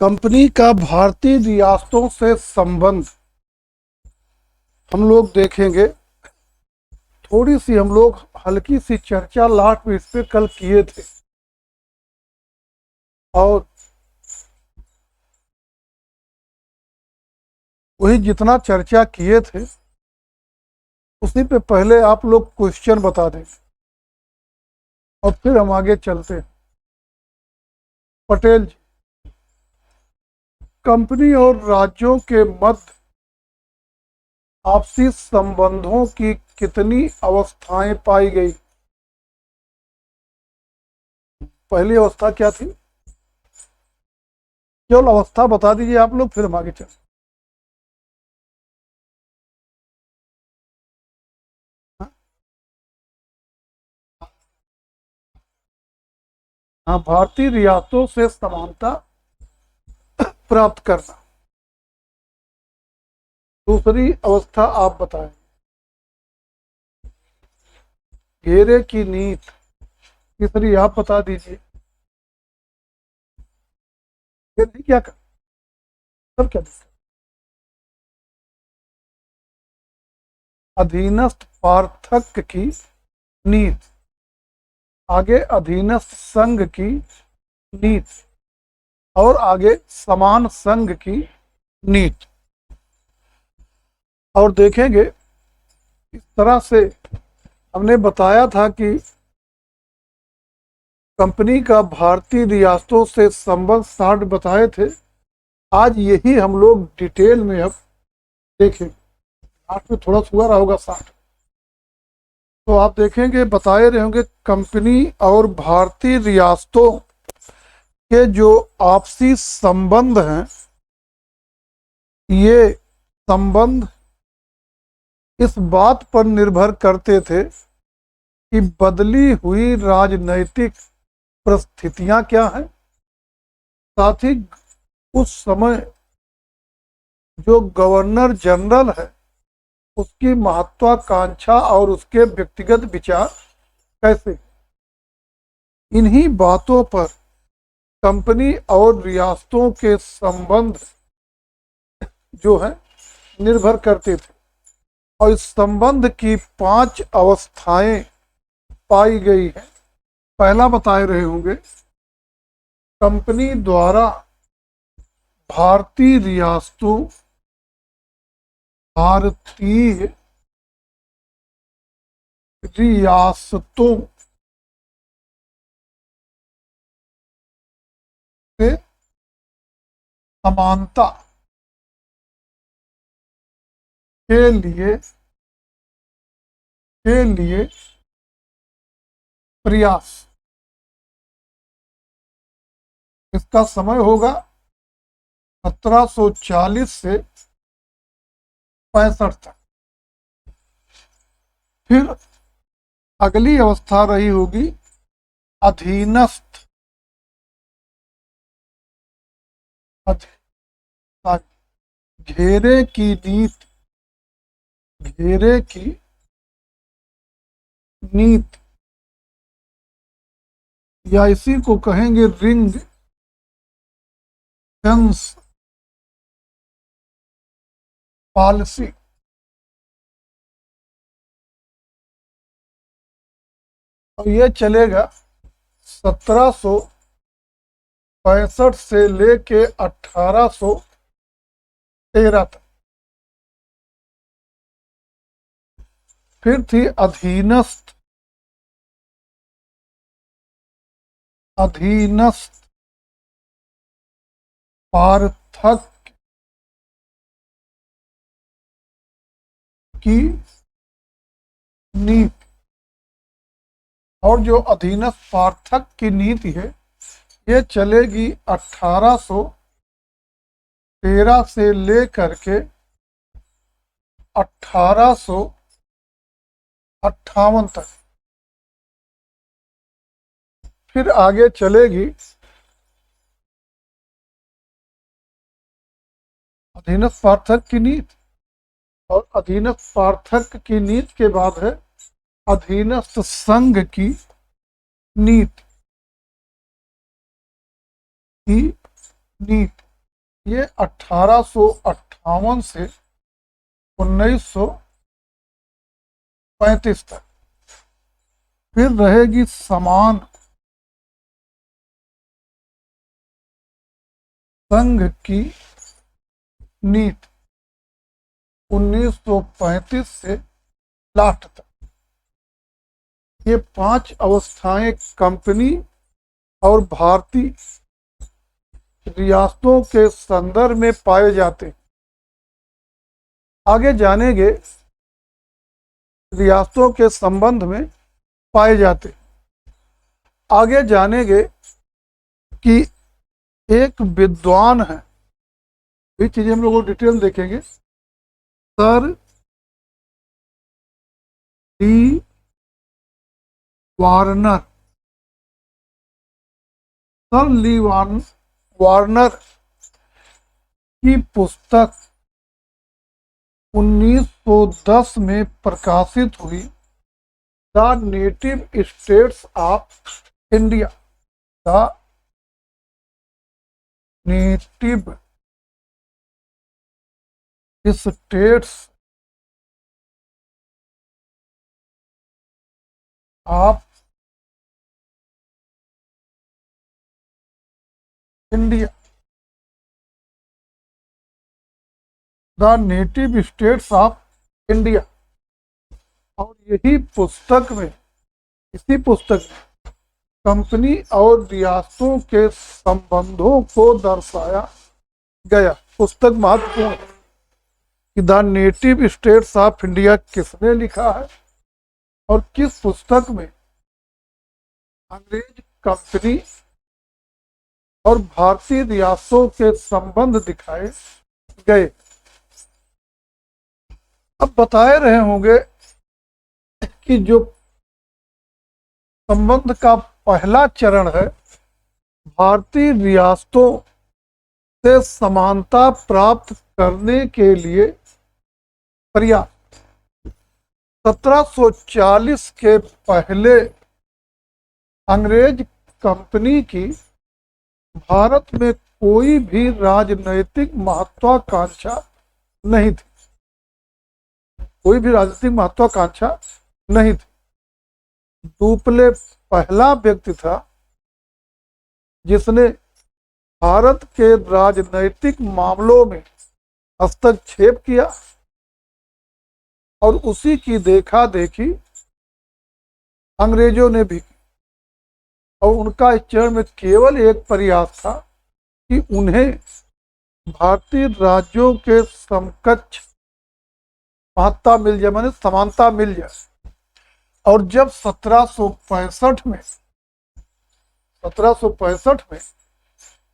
Company का भारतीय रियासतों से संबंध हम लोग देखेंगे। थोड़ी सी हम लोग हल्की सी चर्चा लास्ट में इस पे कल किए थे और वही जितना चर्चा किए थे उसी पे पहले आप लोग क्वेश्चन बता दें और फिर हम आगे चलते हैं। पटेल जी, कंपनी और राज्यों के मध्य आपसी संबंधों की कितनी अवस्थाएं पाई गई? पहली अवस्था क्या थी? केवल अवस्था बता दीजिए आप लोग, फिर हम आगे चलते। हाँ, भारतीय रियासतों से समानता प्राप्त करना। दूसरी अवस्था आप बताएं। घेरे की नीति। तीसरी आप बता दीजिए। क्या कर सब क्या दिक्कत? अधीनस्थ पार्थक्य की नीति, आगे अधीनस्थ संघ की नीति और आगे समान संघ की नीति। और देखेंगे इस तरह से हमने बताया था कि कंपनी का भारतीय रियासतों से संबंध 60 बताए थे। आज यही हम लोग डिटेल में अब देखेंगे। 8 में थोड़ा छुआ रहा होगा 60। तो आप देखेंगे बताए रहे होंगे कंपनी और भारतीय रियासतों के जो आपसी संबंध हैं, ये संबंध इस बात पर निर्भर करते थे कि बदली हुई राजनैतिक परिस्थितियां क्या हैं, साथ ही उस समय जो गवर्नर जनरल है उसकी महत्वाकांक्षा और उसके व्यक्तिगत विचार कैसे। इन्हीं बातों पर कंपनी और रियासतों के संबंध जो है निर्भर करते थे और इस संबंध की 5 अवस्थाएं पाई गई है। पहला बताए रहे होंगे, कंपनी द्वारा भारतीय रियासतों से समानता के लिए प्रयास। इसका समय होगा 1740 से 65 तक। फिर अगली अवस्था रही होगी अधीनस्थ घेरे की नीति। घेरे की नीति या इसी को कहेंगे रिंग फेंस पॉलिसी। और ये चलेगा 1765 से लेके 1813 तक। फिर थी अधीनस्थ पार्थक्य की नीति। और जो अधीनस्थ पार्थक्य की नीति है ये चलेगी 1813 से लेकर के 1858 तक। फिर आगे चलेगी अधीनस्थ पार्थक्य की नीति और अधीनस्थ पार्थक्य की नीति के बाद है अधीनस्थ संघ की नीति। ये 1858 से 1935 तक। फिर रहेगी समान संघ की नीति 1935 से लास्ट तक। ये 5 अवस्थाएं कंपनी और भारतीय रियासतों के संदर्भ में पाए जाते हैं। आगे जानेंगे रियासतों के संबंध में पाए जाते हैं। आगे जानेंगे कि एक विद्वान है, ये चीजें हम लोग डिटेल देखेंगे। सर डी वार्नर, सर ली वार्नर की पुस्तक 1910 में प्रकाशित हुई the native states of India, the native states of India, the native states of India. और यही पुस्तक में, इसी पुस्तक में कंपनी और रियासतों के संबंधों को दर्शाया गया। पुस्तक महत्वपूर्ण है कि the native states of India किसने लिखा है और किस पुस्तक में अंग्रेज कंपनी और भारतीय रियासतों के संबंध दिखाए गए। अब बताए रहे होंगे कि जो संबंध का पहला चरण है, भारतीय रियासतों से समानता प्राप्त करने के लिए प्रयास। 1740 के पहले अंग्रेज कंपनी की भारत में कोई भी राजनैतिक महत्वाकांक्षा नहीं थी, कोई भी राजनीतिक महत्वाकांक्षा नहीं थी। डुप्ले पहला व्यक्ति था जिसने भारत के राजनैतिक मामलों में हस्तक्षेप किया और उसी की देखा देखी अंग्रेजों ने भी की। और उनका इस चरण में केवल एक प्रयास था कि उन्हें भारतीय राज्यों के समकक्ष महत्ता मिल जाए, माने समानता मिल जाए। और जब 1765 में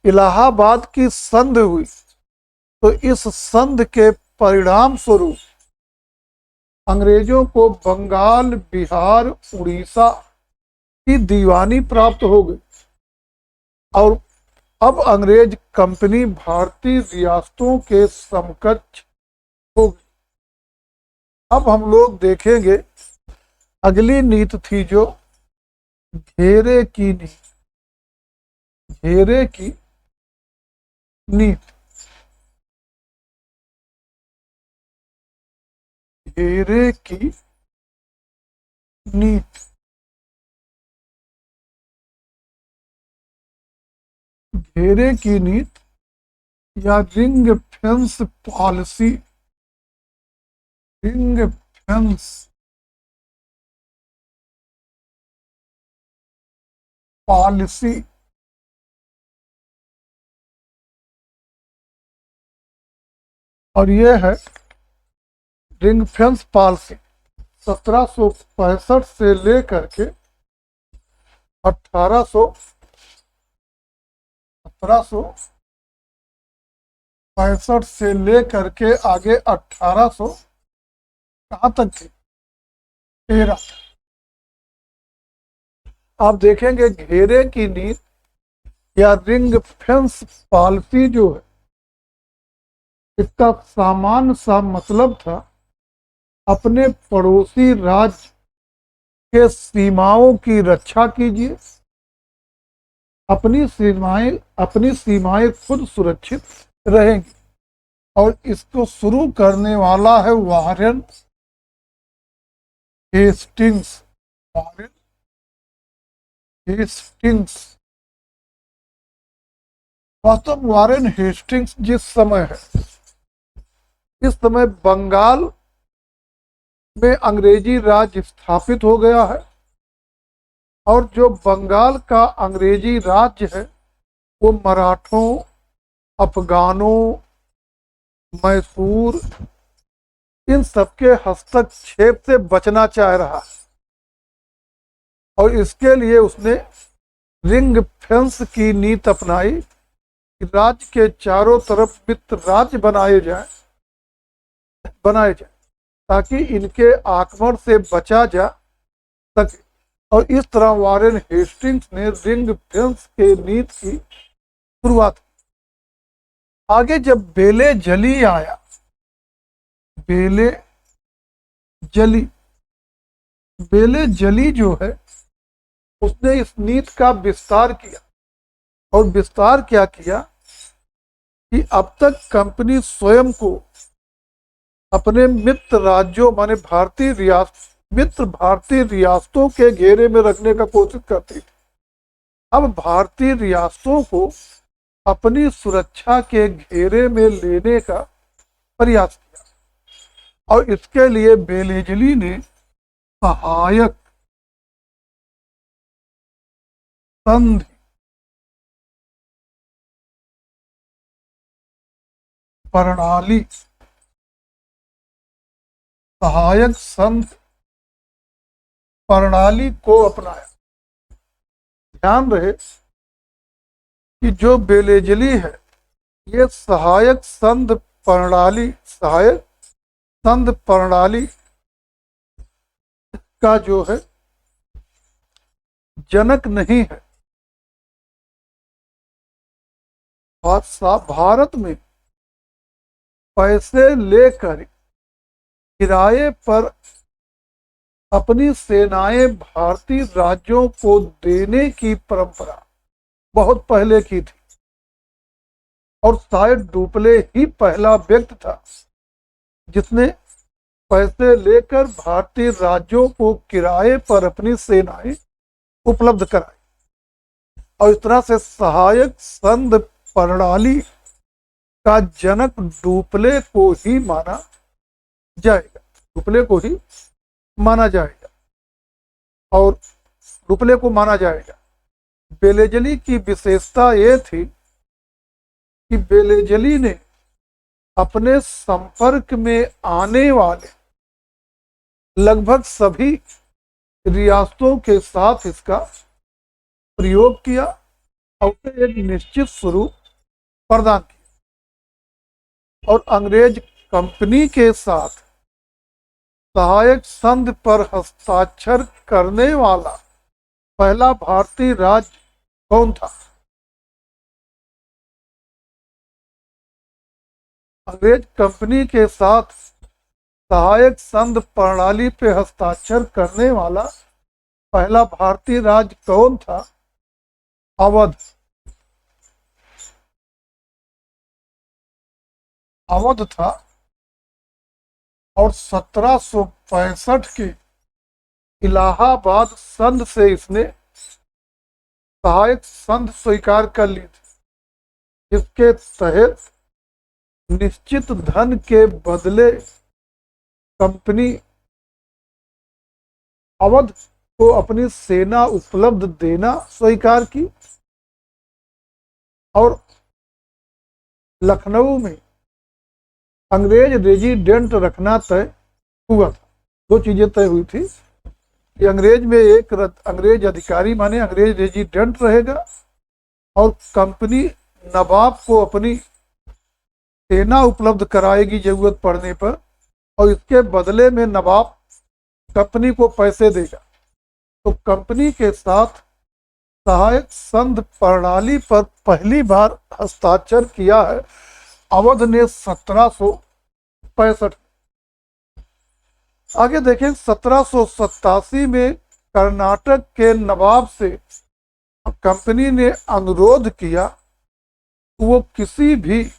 इलाहाबाद की संधि हुई, तो इस संधि के परिणाम स्वरूप अंग्रेजों को बंगाल, बिहार, उड़ीसा की दीवानी प्राप्त हो गई और अब अंग्रेज कंपनी भारतीय रियासतों के समकक्ष हो गई। अब हम लोग देखेंगे अगली नीति थी जो घेरे की नीति, घेरे की नीति, घेरे की नीति। घेरे की नीति या ring fence policy, ring fence policy और ये है रिंग फेंस पॉलिसी 1765 से लेकर के 1765 से लेकर के आगे 1800 कहाँ तक थे, 13। आप देखेंगे घेरे की नीति या रिंग फेंस पॉलिसी जो है, इसका सामान्य सा मतलब था अपने पड़ोसी राज्य के सीमाओं की रक्षा कीजिए, अपनी सीमाएं खुद सुरक्षित रहेंगी। और इसको शुरू करने वाला है वारेन हेस्टिंग्स। Warren Hastings. वास्तव में वारेन हेस्टिंग्स जिस समय है, इस समय बंगाल में अंग्रेजी राज स्थापित हो गया है, और जो बंगाल का अंग्रेजी राज्य है वो मराठों, अफगानों, मैसूर, इन सबके हस्तक्षेप से बचना चाह रहा है। और इसके लिए उसने रिंग फेंस की नीति अपनाई कि राज्य के चारों तरफ मित्र राज्य बनाए जाए ताकि इनके आक्रमण से बचा जा सके। और इस तरह वारेन हेस्टिंग्स ने रिंग फेंस के नीति की शुरुआत की। आगे जब बेले जली आया, बेले जली, बेले जली जो है उसने इस नीति का विस्तार किया। और विस्तार क्या किया कि अब तक कंपनी स्वयं को अपने मित्र राज्यों माने भारतीय रियासतों के घेरे में रखने का कोशिश करती थी। अब भारतीय रियासतों को अपनी सुरक्षा के घेरे में लेने का प्रयास किया। और इसके लिए बेलेजली ने सहायक संधि प्रणाली को अपनाया। ध्यान रहे कि जो बेलेजली है ये सहायक संघ प्रणाली का जो है जनक नहीं है। और भारत में पैसे लेकर किराए पर अपनी सेनाएं भारतीय राज्यों को देने की परंपरा बहुत पहले की थी। और शायद डुप्ले ही पहला व्यक्ति था जिसने पैसे लेकर भारतीय राज्यों को किराए पर अपनी सेनाएं उपलब्ध कराई। और इस तरह से सहायक संघ प्रणाली का जनक डुप्ले को ही माना जाएगा। और डुप्ले को माना जाएगा। बेलेजली की विशेषता ये थी कि बेलेजली ने अपने संपर्क में आने वाले लगभग सभी रियासतों के साथ इसका प्रयोग किया और उसे एक निश्चित स्वरूप प्रदान किया। और अंग्रेज कंपनी के साथ सहायक संधि पर हस्ताक्षर करने वाला पहला भारतीय राज्य कौन था? अंग्रेज कंपनी के साथ सहायक संघ प्रणाली पे हस्ताक्षर करने वाला पहला भारतीय राज्य कौन था? अवध था। और 1765 के इलाहाबाद संध से इसने सहायक संध स्वीकार कर ली थी, जिसके तहत निश्चित धन के बदले कंपनी अवध को अपनी सेना उपलब्ध देना स्वीकार की। और लखनऊ में अंग्रेज रेजिडेंट रखना तय हुआ था। दो चीजें तय हुई थी कि अंग्रेज में एक अंग्रेज अधिकारी माने अंग्रेज रेजिडेंट रहेगा और कंपनी नवाब को अपनी सेना उपलब्ध कराएगी जरूरत पड़ने पर, और इसके बदले में नवाब कंपनी को पैसे देगा। तो कंपनी के साथ सहायक संघ प्रणाली पर पहली बार हस्ताक्षर किया है अवध ने 1765। आगे देखें 1787 में कर्नाटक के नवाब से कंपनी ने अनुरोध किया वो किसी भी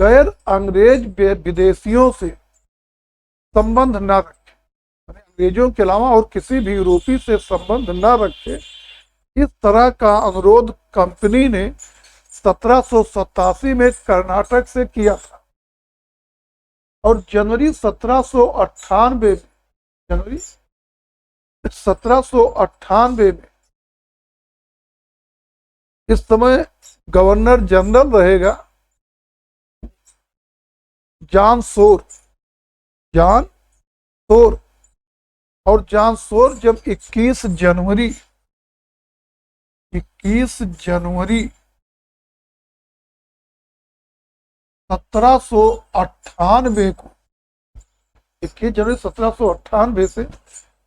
गैर अंग्रेज विदेशियों से संबंध न रखे, यानी अंग्रेजों के अलावा और किसी भी यूरोपी से संबंध न रखे, इस तरह का अनुरोध कंपनी ने 1787 में कर्नाटक से किया था। और जनवरी 1798 में इस समय गवर्नर जनरल रहेगा जॉन सोर। और जॉन सोर जब 21 जनवरी 1798 को 21 जनवरी 1798 से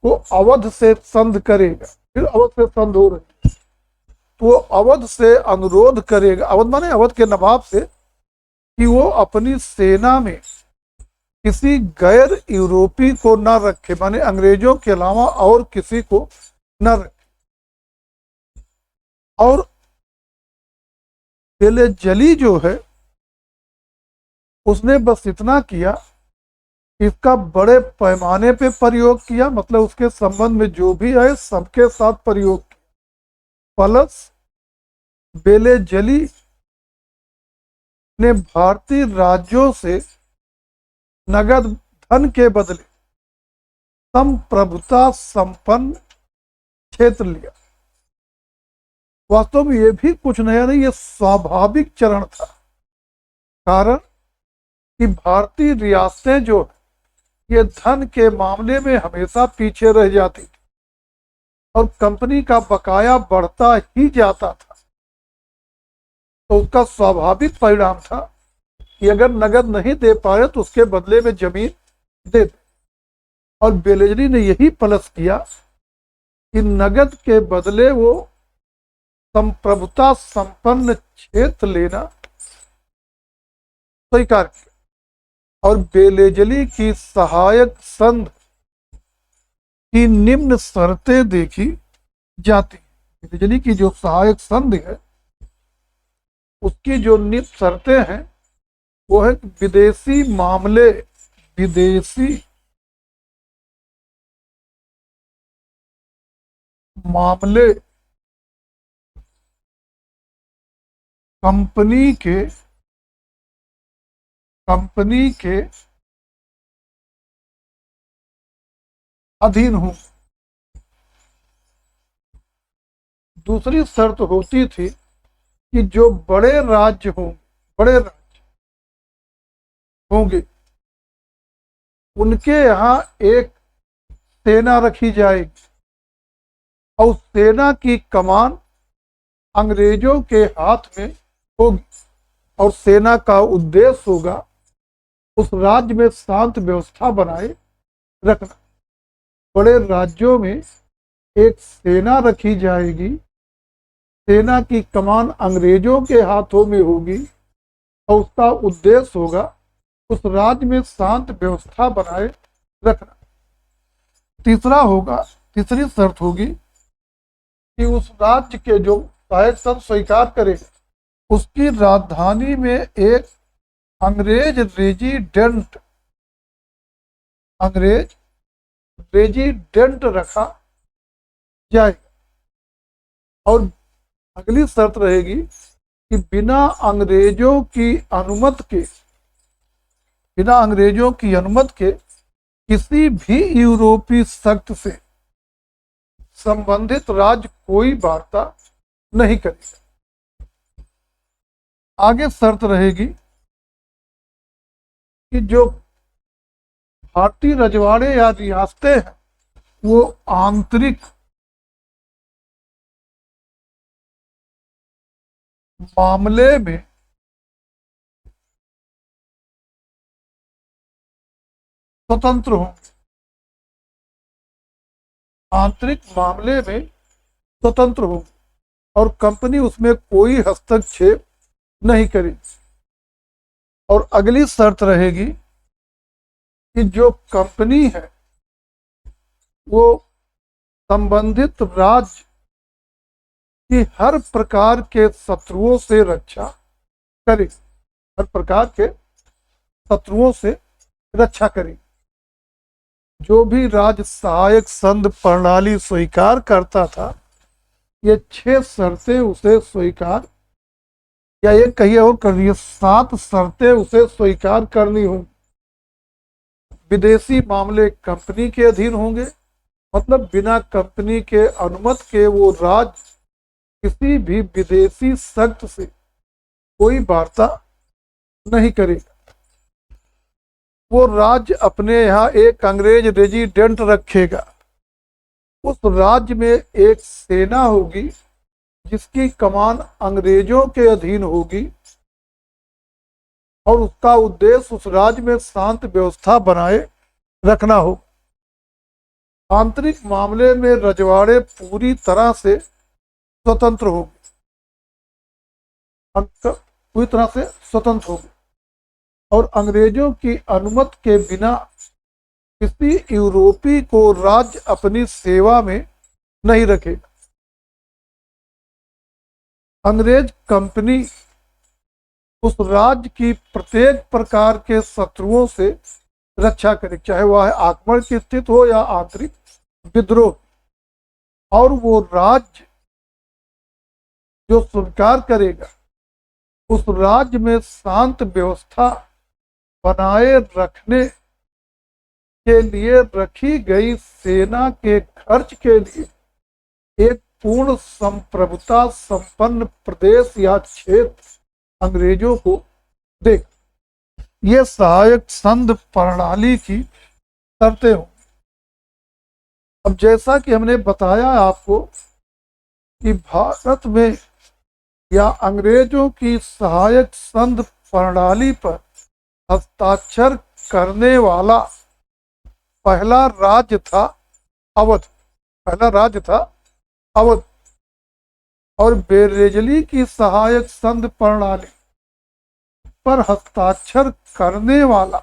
वो अवध से संध करेगा। फिर अवध से संध हो रही, तो अवध से अनुरोध करेगा, अवध माने अवध के नवाब से, कि वो अपनी सेना में किसी गैर यूरोपी को न रखे, माने अंग्रेजों के अलावा और किसी को न रखे। और पहले जली जो है उसने बस इतना किया, इसका बड़े पैमाने पे प्रयोग किया, मतलब उसके संबंध में जो भी है सबके साथ प्रयोग किया। प्लस बेले जली ने भारतीय राज्यों से नगद धन के बदले संप्रभुता संपन्न क्षेत्र लिया। वास्तव में ये भी कुछ नया नहीं, ये स्वाभाविक चरण था। कारण कि भारतीय रियासतें जो ये धन के मामले में हमेशा पीछे रह जाती थी और कंपनी का बकाया बढ़ता ही जाता था। तो उसका स्वाभाविक परिणाम था कि अगर नगद नहीं दे पाए तो उसके बदले में जमीन दे दे। और बेलेजली ने यही प्लस किया कि नगद के बदले वो संप्रभुता संपन्न क्षेत्र लेना स्वीकार किया। और बेलेजली की सहायक संघ की निम्न शर्तें देखी जाती। बेलेजली की जो सहायक संघ है उसकी जो निम्न शर्तें हैं वो है विदेशी मामले कंपनी के अधीन हूं। दूसरी शर्त होती थी कि जो बड़े राज्य होंगे उनके यहाँ एक सेना रखी जाएगी और सेना की कमान अंग्रेजों के हाथ में होगी। और सेना का उद्देश्य होगा उस राज्य में शांत व्यवस्था बनाए रखना। बड़े राज्यों में एक सेना रखी जाएगी, सेना की कमान अंग्रेजों के हाथों में होगी और उसका उद्देश्य होगा उस राज्य में शांत व्यवस्था बनाए रखना। तीसरी शर्त होगी कि उस राज्य के जो सहायक संघ स्वीकार करेगा उसकी राजधानी में एक अंग्रेज रेजिडेंट रखा जाएगा। और अगली शर्त रहेगी कि बिना अंग्रेजों की अनुमति के किसी भी यूरोपीय शक्ति से संबंधित राज्य कोई वार्ता नहीं करेगा। आगे शर्त रहेगी कि जो भारतीय रजवाड़े या रियासतें हैं वो आंतरिक मामले में स्वतंत्र होंगे। आंतरिक मामले में स्वतंत्र होंगे और कंपनी उसमें कोई हस्तक्षेप नहीं करेगी। और अगली शर्त रहेगी कि जो कंपनी है वो संबंधित राज्य की हर प्रकार के शत्रुओं से रक्षा करे। हर प्रकार के शत्रुओं से रक्षा करेगी। जो भी राज सहायक संघ प्रणाली स्वीकार करता था, ये 6 शर्तें उसे स्वीकार, या ये कहिए और कर दिए 7 शर्तें उसे स्वीकार करनी होंगी। विदेशी मामले कंपनी के अधीन होंगे, मतलब बिना कंपनी के अनुमति के वो राज्य किसी भी विदेशी शक्त से कोई वार्ता नहीं करेगा। वो राज्य अपने यहाँ एक अंग्रेज रेजिडेंट रखेगा। उस राज्य में एक सेना होगी जिसकी कमान अंग्रेजों के अधीन होगी, और उसका उद्देश्य उस राज्य में शांत व्यवस्था बनाए रखना हो। आंतरिक मामले में रजवाड़े पूरी तरह से स्वतंत्र होंगे, पूरी तरह से स्वतंत्र होंगे, और अंग्रेजों की अनुमति के बिना किसी यूरोपी को राज्य अपनी सेवा में नहीं रखेगा। अंग्रेज कंपनी उस राज्य की प्रत्येक प्रकार के शत्रुओं से रक्षा करे, चाहे वह आक्रमण की स्थिति हो या आंतरिक विद्रोह। और वो राज्य जो स्वीकार करेगा, उस राज्य में शांत व्यवस्था बनाए रखने के लिए रखी गई सेना के खर्च के लिए एक पूर्ण संप्रभुता संपन्न प्रदेश या क्षेत्र अंग्रेजों को देगा। ये सहायक संघ प्रणाली की शर्तें हों। अब जैसा कि हमने बताया आपको कि भारत में या अंग्रेजों की सहायक संघ प्रणाली पर हस्ताक्षर करने वाला पहला राज्य था अवध। पहला राज्य था अवध। और बेरेजली की सहायक संघ प्रणाली पर हस्ताक्षर करने वाला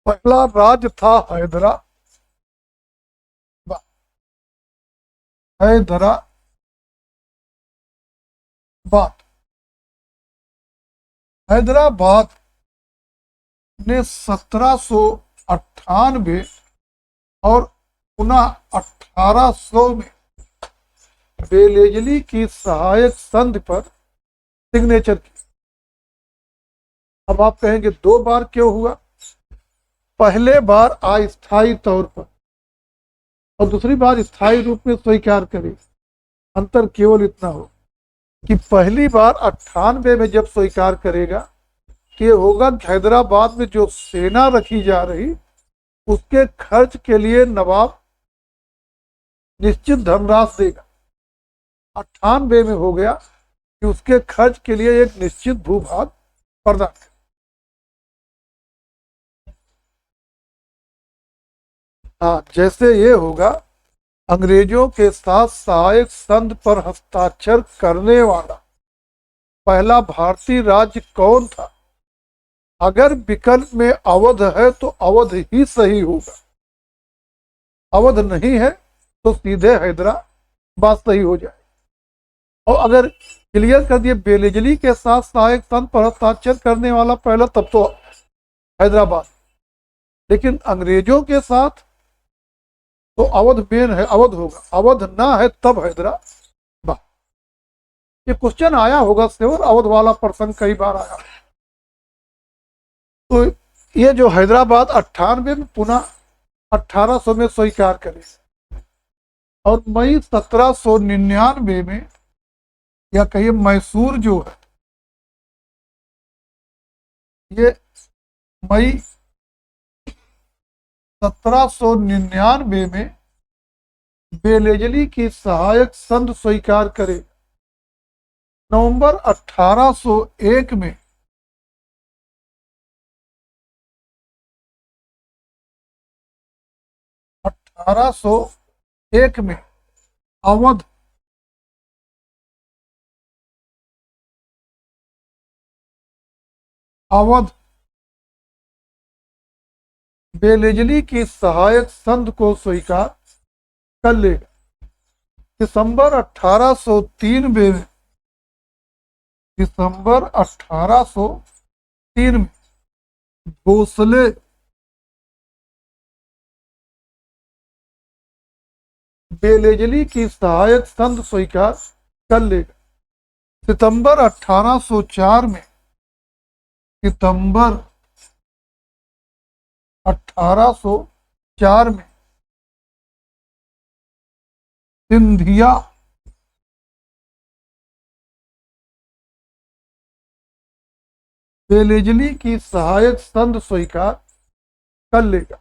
पहला राज्य था हैदराबाद। हैदराबाद ने 1798 और पुनः 1800 में बेलेजली की सहायक संधि पर सिग्नेचर की। अब आप कहेंगे 2 बार क्यों हुआ? पहले बार अस्थायी तौर पर और दूसरी बार स्थायी रूप में स्वीकार करे। अंतर केवल इतना हो कि पहली बार 98 में जब स्वीकार करेगा कि होगा हैदराबाद में जो सेना रखी जा रही उसके खर्च के लिए नवाब निश्चित धनराशि देगा। 98 में हो गया कि उसके खर्च के लिए एक निश्चित भूभाग प्रदान कर। हाँ, जैसे ये होगा अंग्रेजों के साथ सहायक संधि पर हस्ताक्षर करने वाला पहला भारतीय राज्य कौन था? अगर विकल्प में अवध है तो अवध ही सही होगा। अवध नहीं है तो सीधे हैदराबाद सही हो जाए। और अगर क्लियर कर दिए बेलेजली के साथ सहायक संधि पर हस्ताक्षर करने वाला पहला, तब तो हैदराबाद। लेकिन अंग्रेजों के साथ तो अवध मेन है, अवध होगा। अवध ना है तब हैदराबाद। ये क्वेश्चन आया होगा सेवर, अवध वाला प्रसंग कई बार आया। तो ये जो हैदराबाद 98 में पुनः 1800 में स्वीकार करे और मई 1799 में, या कहिए मैसूर जो है, ये मई 1799 में बेलेजली की सहायक संधि स्वीकार करे। नवंबर 1801 में अवध बेलेजली की सहायक संधि को स्वीकार कर लेगा। दिसंबर 1803 में भोसले बेलेजली की सहायक संध स्वीकार कर लेगा। सितंबर 1804 में, सितंबर 1804 में सिंधिया बेलेजली की सहायक संध स्वीकार कर लेगा।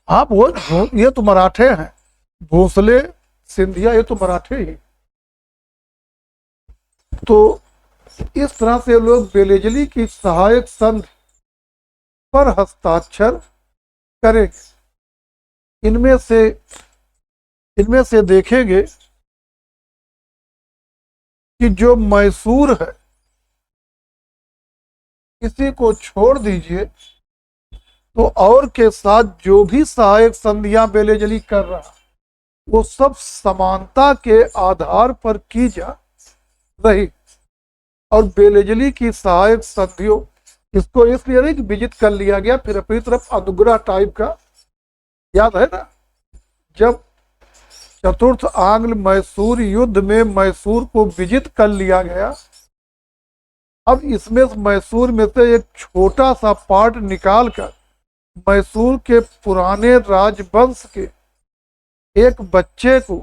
आप वो ये तो मराठे हैं, भोसले सिंधिया ये तो मराठे ही। तो इस तरह से लोग बेलेजली की सहायक संधि पर हस्ताक्षर करेंगे। इनमें से देखेंगे कि जो मैसूर है इसी को छोड़ दीजिए, तो और के साथ जो भी सहायक संधियां बेलेजली कर रहा वो सब समानता के आधार पर की जा रही। और बेलेजली की सहायक संधियों, इसको इसलिए नहीं कि विजित कर लिया गया फिर अपनी तरफ अनुग्रह टाइप का, याद है ना, जब चतुर्थ आंग्ल मैसूर युद्ध में मैसूर को विजित कर लिया गया, अब इसमें मैसूर में से एक छोटा सा पार्ट निकालकर मैसूर के पुराने राजवंश के एक बच्चे को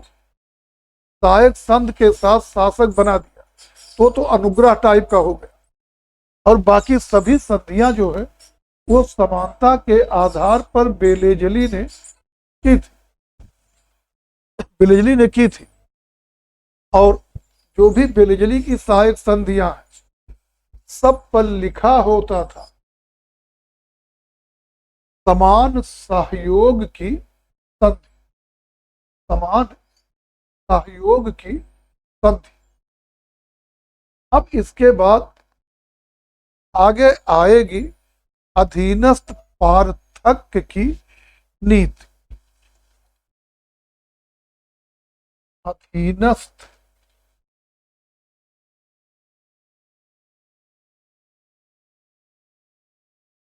सहायक संध के साथ शासक बना दिया, तो अनुग्रह टाइप का हो गया। और बाकी सभी संधियां जो है वो समानता के आधार पर बेलेजली ने की थी। और जो भी बेलेजली की सहायक संधियां हैं सब पर लिखा होता था समान सहयोग की संधि, समान सहयोग की संधि। अब इसके बाद आगे आएगी अधीनस्थ पार्थक्य की नीति। अधीनस्थ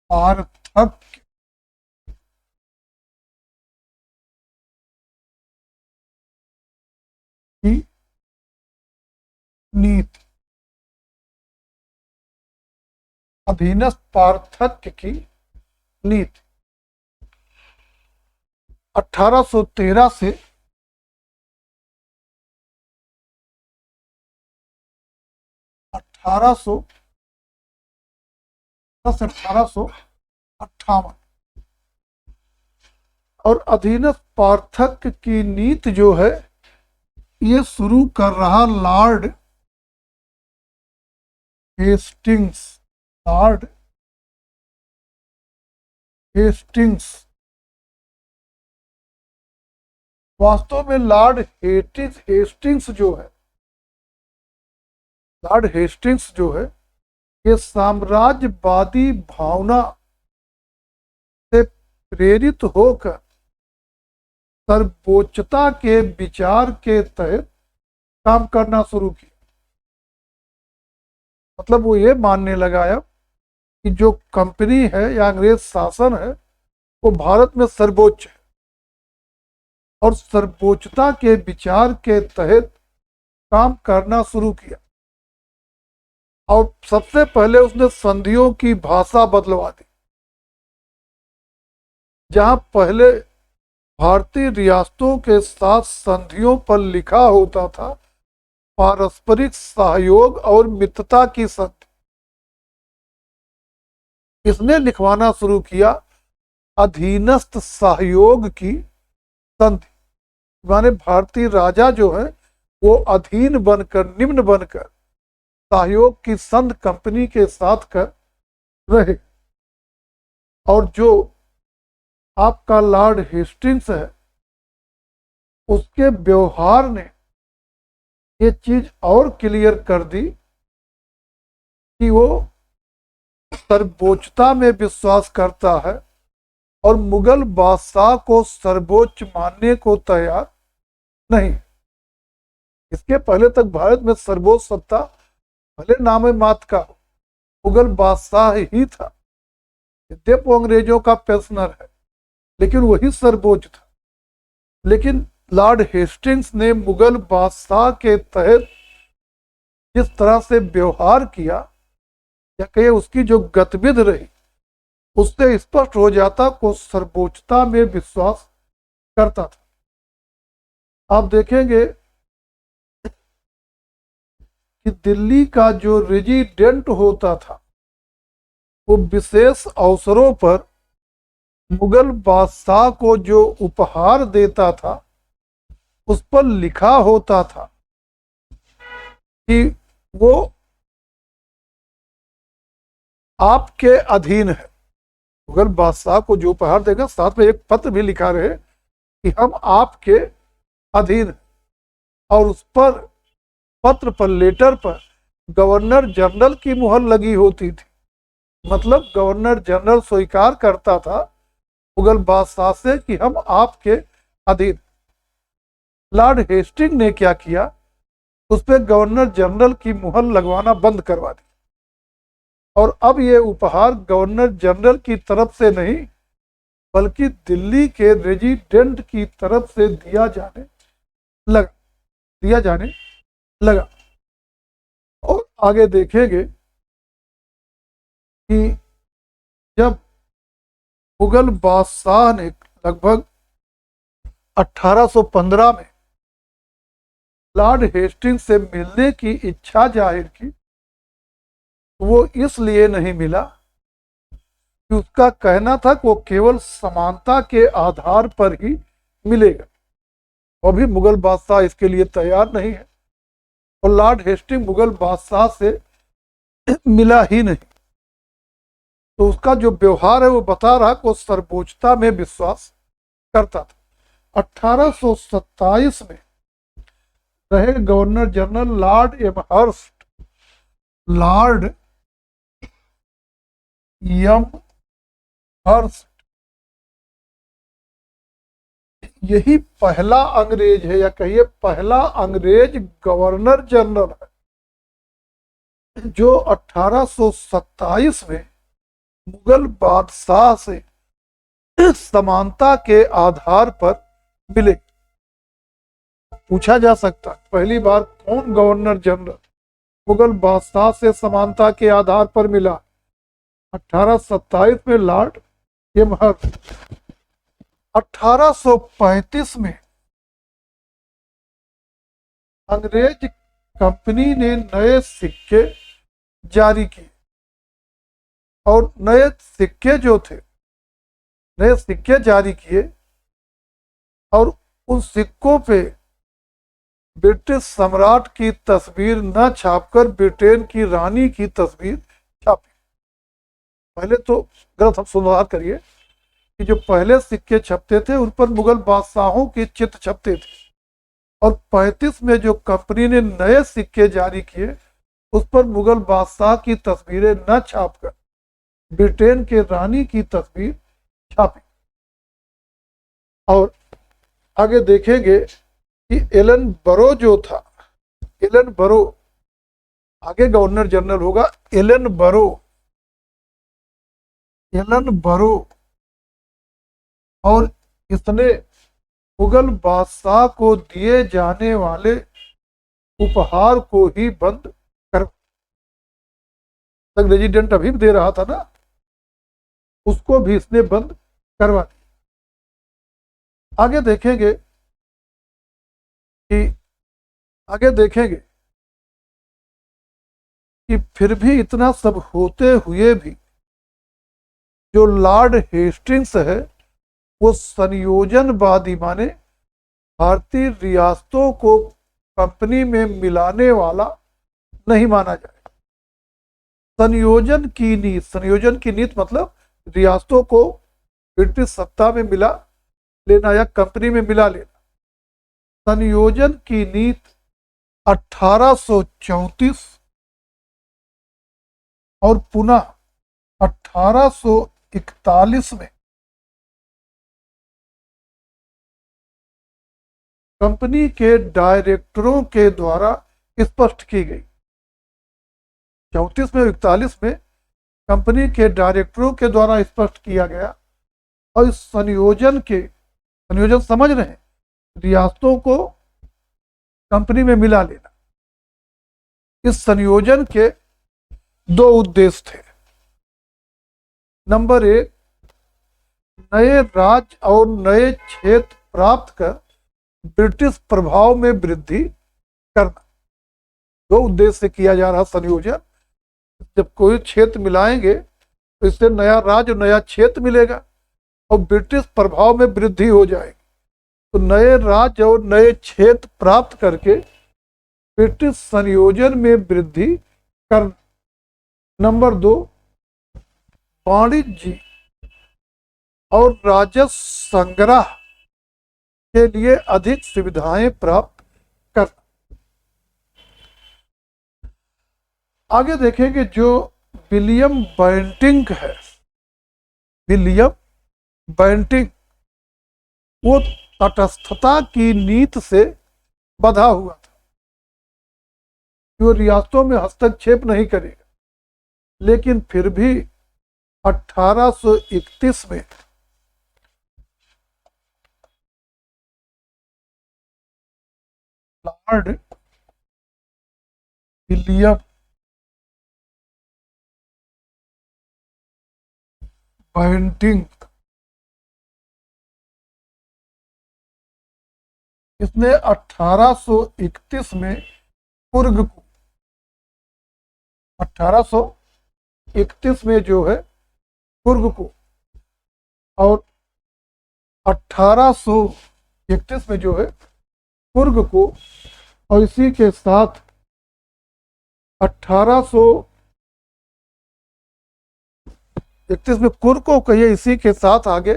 पार्थक्य की नीति। अधीनस्थ पार्थक्य की नीति 1813 से 1858 और अधीनस्थ पार्थक्य की नीति जो है ये शुरू कर रहा लॉर्ड हेस्टिंग्स। लॉर्ड हेस्टिंग्स वास्तव में लॉर्ड हेस्टिंग्स जो है, लॉर्ड हेस्टिंग्स जो है ये साम्राज्यवादी भावना से प्रेरित होकर सर्वोच्चता के विचार के तहत काम करना शुरू किया। मतलब वो ये मानने लगा कि जो कंपनी है या अंग्रेज शासन है वो भारत में सर्वोच्च है और सर्वोच्चता के विचार के तहत काम करना शुरू किया। और सबसे पहले उसने संधियों की भाषा बदलवा दी। जहां पहले भारतीय रियासतों के साथ संधियों पर लिखा होता था पारस्परिक सहयोग और मित्रता की संधि, इसने लिखवाना शुरू किया अधीनस्थ सहयोग की संधि। माने भारतीय राजा जो है वो अधीन बनकर, निम्न बनकर सहयोग की संध कंपनी के साथ कर रहे। और जो आपका लॉर्ड हेस्टिंग्स है उसके व्यवहार ने ये चीज और क्लियर कर दी कि वो सर्वोच्चता में विश्वास करता है और मुगल बादशाह को सर्वोच्च मानने को तैयार नहीं। इसके पहले तक भारत में सर्वोच्च सत्ता भले नाम मात्र का हो मुगल बादशाह ही था। यद्यप वो अंग्रेजों का पेंशनर है, लेकिन वही सर्वोच्च था। लेकिन लॉर्ड हेस्टिंग्स ने मुगल बादशाह के तहत जिस तरह से व्यवहार किया, या कहिए उसकी जो गतिविधि रही, उससे स्पष्ट हो जाता कि वो सर्वोच्चता में विश्वास करता था। आप देखेंगे कि दिल्ली का जो रेजिडेंट होता था, वो विशेष अवसरों पर मुगल बादशाह को जो उपहार देता था, उस पर लिखा होता था कि वो आपके अधीन है। मुगल बादशाह को जो उपहार देगा, साथ में एक पत्र भी लिखा रहे कि हम आपके अधीन हैं, और उस पर पत्र पर, लेटर पर गवर्नर जनरल की मुहर लगी होती थी। मतलब गवर्नर जनरल स्वीकार करता था मुगल बादशाह से कि हम आपके अधीन। लॉर्ड हेस्टिंग ने क्या किया, उस पर गवर्नर जनरल की मुहर लगवाना बंद करवा दी, और अब ये उपहार गवर्नर जनरल की तरफ से नहीं, बल्कि दिल्ली के रेजिडेंट की तरफ से दिया जाने लगा। और आगे देखेंगे कि जब मुगल बादशाह ने लगभग 1815 में लॉर्ड हेस्टिंग्स से मिलने की इच्छा जाहिर की, वो इसलिए नहीं मिला कि उसका कहना था कि वो केवल समानता के आधार पर ही मिलेगा। अभी मुगल बादशाह इसके लिए तैयार नहीं है, और लॉर्ड हेस्टिंग मुगल बादशाह से मिला ही नहीं। तो उसका जो व्यवहार है वो बता रहा कि वो सर्वोच्चता में विश्वास करता था। 1827 में रहे governor general Lord Amherst, Lord Amherst यही पहला अंग्रेज है, या कहिए पहला अंग्रेज गवर्नर जनरल है, जो 1827 में मुगल बादशाह से समानता के आधार पर मिले। पूछा जा सकता है पहली बार कौन गवर्नर जनरल मुगल बादशाह से समानता के आधार पर मिला। 1827 में लॉर्ड एमहर्स्ट। 1835 में अंग्रेज कंपनी ने नए सिक्के जारी किए, और नए सिक्के जो थे, नए सिक्के जारी किए, और उन सिक्कों पे ब्रिटिश सम्राट की तस्वीर न छापकर ब्रिटेन की रानी की तस्वीर छापी। पहले तो गलत हम सुधार करिए कि जो पहले सिक्के छपते थे उन पर मुगल बादशाहों के चित्र छपते थे, और 35 में जो कंपनी ने नए सिक्के जारी किए, उस पर मुगल बादशाह की तस्वीरें न छापकर ब्रिटेन के रानी की तस्वीर छापी। और आगे देखेंगे कि एलन बरो जो था, एलन बरो आगे गवर्नर जनरल होगा। एलन बरो और इसने मुगल बादशाह को दिए जाने वाले उपहार को ही बंद कर, तक रेजिडेंट अभी दे रहा था ना, उसको भी इसने बंद करवा दिया। आगे देखेंगे कि फिर भी इतना सब होते हुए भी जो लॉर्ड हेस्टिंग्स है, वो संयोजनवादी, माने भारतीय रियासतों को कंपनी में मिलाने वाला नहीं माना जाएगा। संयोजन की नीति मतलब रियासतों को ब्रिटिश सत्ता में मिला लेना या कंपनी में मिला लेना। संयोजन की नीति 1834 और पुनः 1841 में कंपनी के डायरेक्टरों के द्वारा स्पष्ट की गई। 34 में और 41 में कंपनी के डायरेक्टरों के द्वारा स्पष्ट किया गया। और इस संयोजन समझ रहे हैं, रियासतों को कंपनी में मिला लेना। इस संयोजन के दो उद्देश्य थे। नंबर 1, नए राज्य और नए क्षेत्र प्राप्त कर ब्रिटिश प्रभाव में वृद्धि करना। दो उद्देश्य से किया जा रहा संयोजन। जब कोई क्षेत्र मिलाएंगे तो इससे नया राज्य, नया क्षेत्र मिलेगा और ब्रिटिश प्रभाव में वृद्धि हो जाएगी। तो नए राज्य और नए क्षेत्र प्राप्त करके ब्रिटिश संयोजन में वृद्धि करना। नंबर 2, वाणिज्य और राजस्व संग्रह के लिए अधिक सुविधाएं प्राप्त करना। आगे देखेंगे जो विलियम बेंटिंक है, विलियम बेंटिंक, वो तटस्थता की नीति से बंधा हुआ था। वो रियासतों में हस्तक्षेप नहीं करेगा, लेकिन फिर भी 1831 में लॉर्ड विलियम बेंटिंक, इसने 1831 में कुर्ग को, 1831 में जो है कुर्ग को, और 1831 में जो है कुर्ग को, और इसी के साथ 1831 में कुर्ग को कहिए, इसी के साथ आगे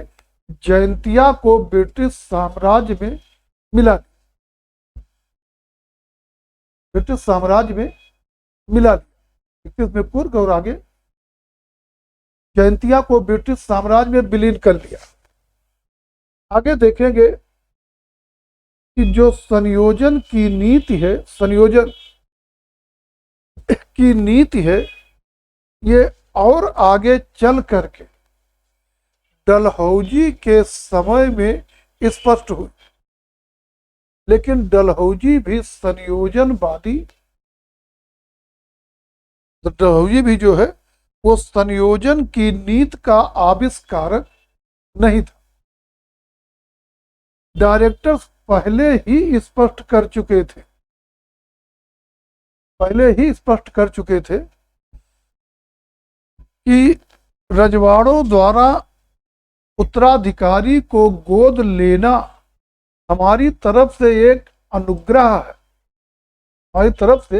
जयंतिया को ब्रिटिश साम्राज्य में मिला, ब्रिटिश साम्राज्य में मिला। 21 में कुर्ग और आगे जयंतिया को ब्रिटिश साम्राज्य में विलीन कर लिया। आगे देखेंगे कि जो संयोजन की नीति है, संयोजन की नीति है, ये और आगे चल करके डलहौजी के समय में स्पष्ट हुई। लेकिन डलहौजी भी संयोजनवादी, डलहौजी भी जो है वो संयोजन की नीति का आविष्कारक नहीं था। डायरेक्टर्स पहले ही स्पष्ट कर चुके थे, कि रजवाड़ों द्वारा उत्तराधिकारी को गोद लेना हमारी तरफ से एक अनुग्रह है, हमारी तरफ से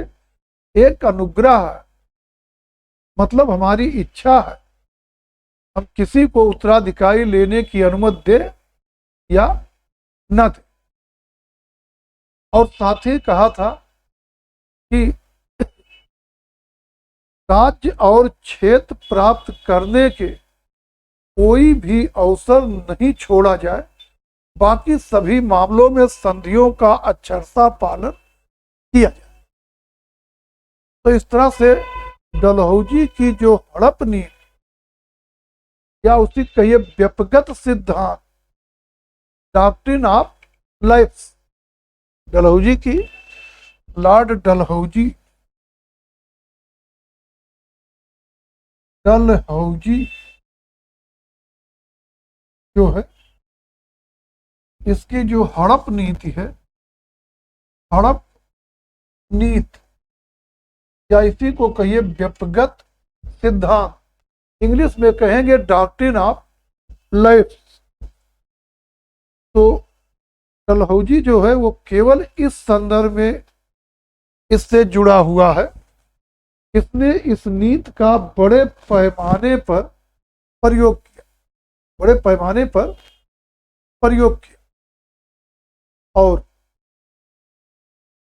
एक अनुग्रह है, मतलब हमारी इच्छा है। हम किसी को उत्तराधिकारी लेने की अनुमति दे या न दे। और साथ ही कहा था कि राज्य और क्षेत्र प्राप्त करने के कोई भी अवसर नहीं छोड़ा जाए, बाकी सभी मामलों में संधियों का अक्षरशः पालन किया जाए। तो इस तरह से डलहौजी की जो हड़प नीति या उसी कहिए व्यक्तिगत सिद्धांत, डॉक्ट्रिन ऑफ लाइफ, डलहौजी की, लॉर्ड डलहौजी जो है, इसकी जो हड़प नीति है, हड़प नीति या इसी को कहिए व्यक्तिगत सिद्धांत, इंग्लिश में कहेंगे डॉक्ट्रिन ऑफ लाइफ। तो डलहौजी जो है वो केवल इस संदर्भ में इससे जुड़ा हुआ है। इसने इस नीति का बड़े पैमाने पर प्रयोग किया, बड़े पैमाने पर प्रयोग किया, और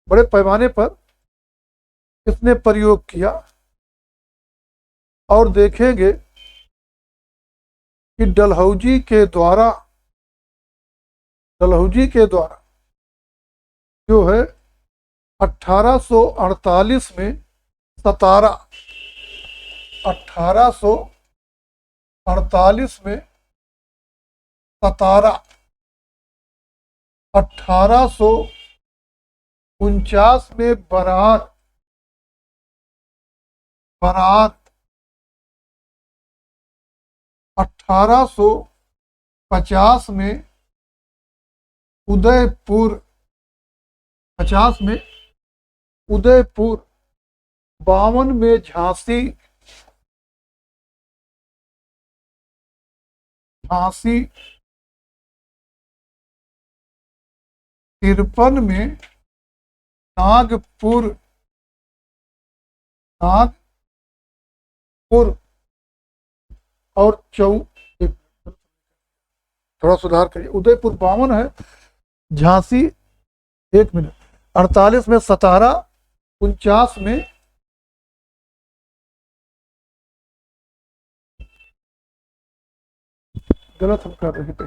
बड़े पैमाने पर इसने प्रयोग किया। और देखेंगे कि डलहौजी के द्वारा जो है 1848 में 17 1848 में सतारा, 1849 में बरार, बरार, 1850 में उदयपुर, 50 में उदयपुर, 52 में झांसी, झांसी, 53 में नागपुर, नागपुर, और थोड़ा सुधार करिए, उदयपुर 52 है, झांसी 1 मिनट, 48 में सतारा, 49 में गलत हम कर रहे थे,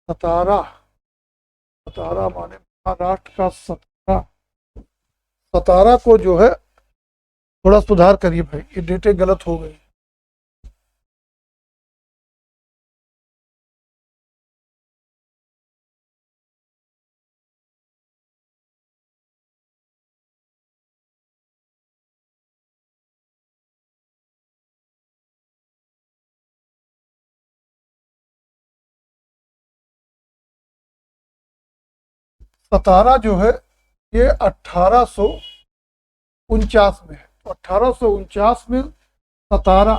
सतारा, सतारा माने महाराष्ट्र का सतारा, सतारा को जो है थोड़ा सुधार करिए भाई, ये डेटे गलत हो गई। सतारा जो है ये 1849 में है, तो 1849 में सतारा,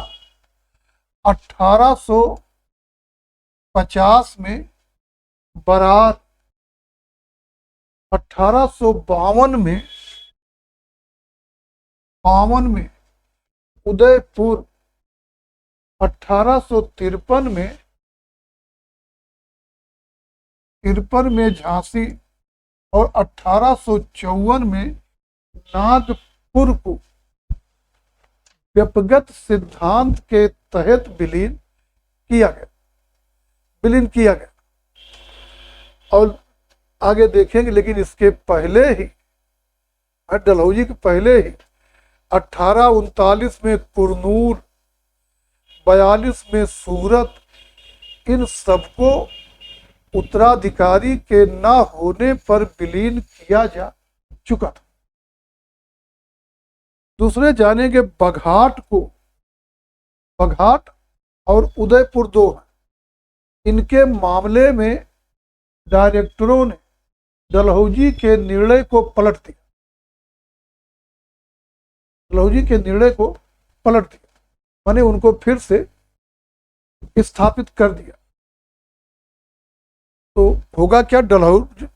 1850 में बरार, 1852 में उदयपुर, 1853 में झांसी, और 1854 में नागपुर को व्यपगत सिद्धांत के तहत विलीन किया गया। और आगे देखेंगे, लेकिन इसके पहले ही, डलहौजी के पहले ही 1839 में कुरनूल, 42 में सूरत, इन सबको उत्तराधिकारी के न होने पर विलीन किया जा चुका था। दूसरे जानेंगे बघाट को, बघाट और उदयपुर 2 हैं, इनके मामले में डायरेक्टरों ने डलहौजी के निर्णय को पलट दिया, डलहौजी के निर्णय को पलट दिया, माने उनको फिर से स्थापित कर दिया। तो होगा क्या, डलहौजी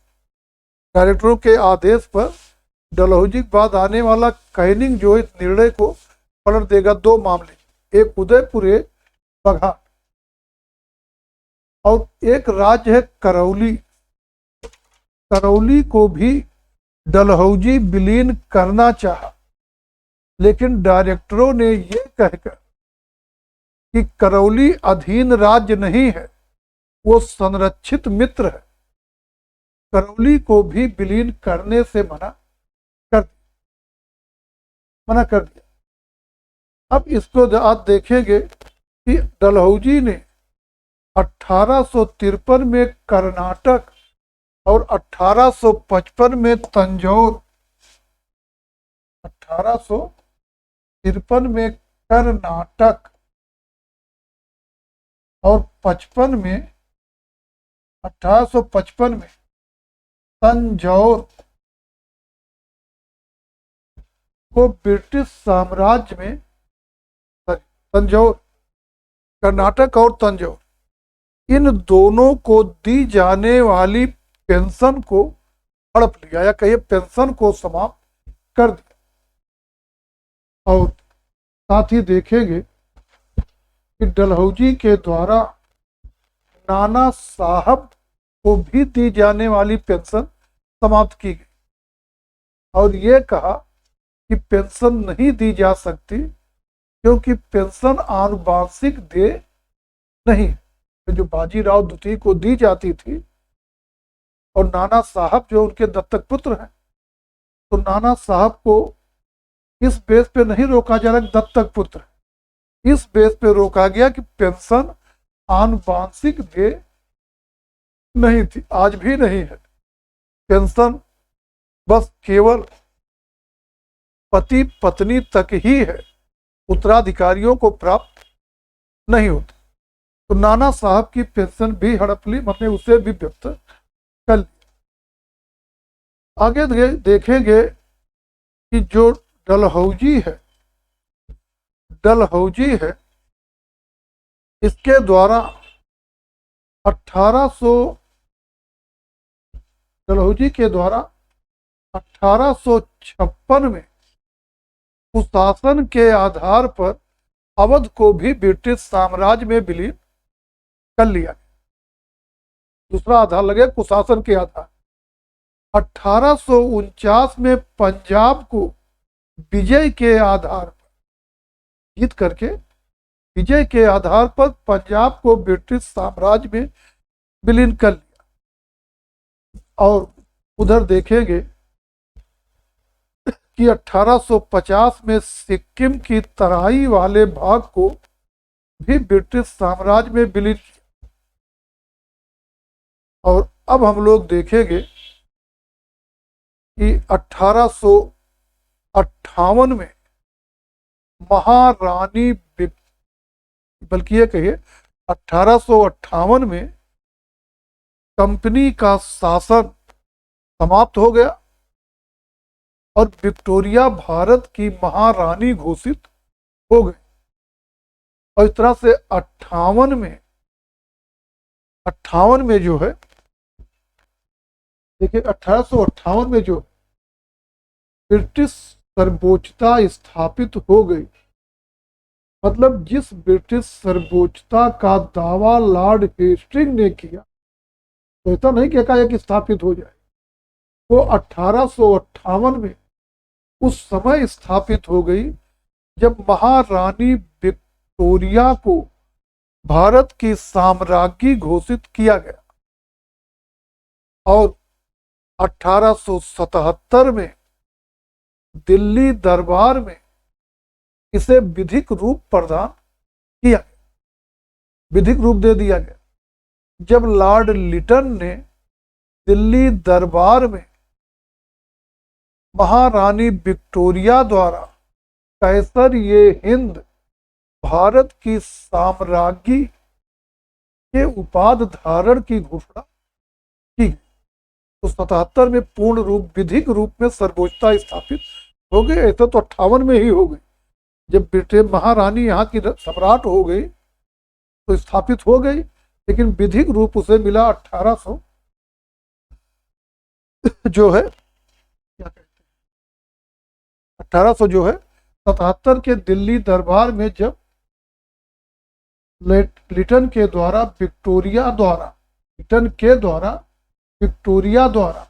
डायरेक्टरों के आदेश पर डलहौजी के बाद आने वाला कैनिंग जो इस निर्णय को पलट देगा। 2 मामले, एक उदयपुर, एक बघाट, और एक राज्य है करौली, करौली को भी डलहौजी विलीन करना चाहा, लेकिन डायरेक्टरों ने यह कहकर कि करौली अधीन राज्य नहीं है, वो संरक्षित मित्र है, करौली को भी विलीन करने से मना कर दिया। अब इसको आप देखेंगे कि डलहौजी ने 1853 में कर्नाटक और 1855 में तंजौर, 1853 में कर्नाटक और 1855 में तंजौर को ब्रिटिश साम्राज्य में, तंजौर, कर्नाटक और तंजौर, इन दोनों को दी जाने वाली पेंशन को हड़प लिया, या कहिए पेंशन को समाप्त कर दिया। और साथ ही देखेंगे कि डलहौजी के द्वारा नाना साहब को भी दी जाने वाली पेंशन समाप्त की गई, और ये कहा कि पेंशन नहीं दी जा सकती क्योंकि पेंशन आनुवांशिक दे नहीं, जो बाजीराव द्वितीय को दी जाती थी, और नाना साहब जो उनके दत्तक पुत्र हैं, तो नाना साहब को इस बेस पे नहीं रोका जा रहा दत्तक पुत्र, इस बेस पे रोका गया कि पेंशन आनुवांशिक दे नहीं थी, आज भी नहीं है। पेंशन बस केवल पति पत्नी तक ही है, उत्तराधिकारियों को प्राप्त नहीं होती। तो नाना साहब की पेंशन भी हड़प ली, मतलब उसे भी व्यक्त कर लिया। आगे देखेंगे कि जो डलहौजी है, डलहौजी है, इसके द्वारा 1800 डलहौजी के द्वारा 1856 में कुशासन के आधार पर अवध को भी ब्रिटिश साम्राज्य में विलीन कर लिया। दूसरा आधार लगे कुशासन के आधार। 1849 में पंजाब को विजय के आधार पर जीत करके, विजय के आधार पर पंजाब को ब्रिटिश साम्राज्य में विलीन कर लिया। और उधर देखेंगे कि 1850 में सिक्किम की तराई वाले भाग को भी ब्रिटिश साम्राज्य में विलीन किया। और अब हम लोग देखेंगे कि 1858 में महारानी, बल्कि ये कहिए 1858 में कंपनी का शासन समाप्त हो गया और विक्टोरिया भारत की महारानी घोषित हो गई। और इस तरह से 58 में जो है, देखिए 1858 में जो ब्रिटिश सर्वोच्चता स्थापित हो गई, मतलब जिस ब्रिटिश सर्वोच्चता का दावा लॉर्ड हेस्टिंग ने किया, तो ऐसा नहीं कि एकाएक स्थापित हो जाए, वो 1858 में उस समय स्थापित हो गई जब महारानी विक्टोरिया को भारत की साम्राज्ञी घोषित किया गया। और 1877 में दिल्ली दरबार में इसे विधिक रूप प्रदान किया गया, विधिक रूप दे दिया गया। जब लॉर्ड लिटन ने दिल्ली दरबार में महारानी विक्टोरिया द्वारा कैसर ये हिंद भारत की साम्राज्ञी के उपाधि धारण की घोषणा की, तो 77 में पूर्ण रूप, विधिक रूप में सर्वोच्चता स्थापित हो गई। ऐसा तो 58 में ही हो गई, जब ब्रिटेन महारानी यहाँ की सम्राट हो गई तो स्थापित हो गई, लेकिन विधिक रूप उसे मिला 1800 जो है, क्या कहते हैं, 1800 जो है 77 के दिल्ली दरबार में, जब लिटन के द्वारा विक्टोरिया द्वारा, लिटन के द्वारा विक्टोरिया द्वारा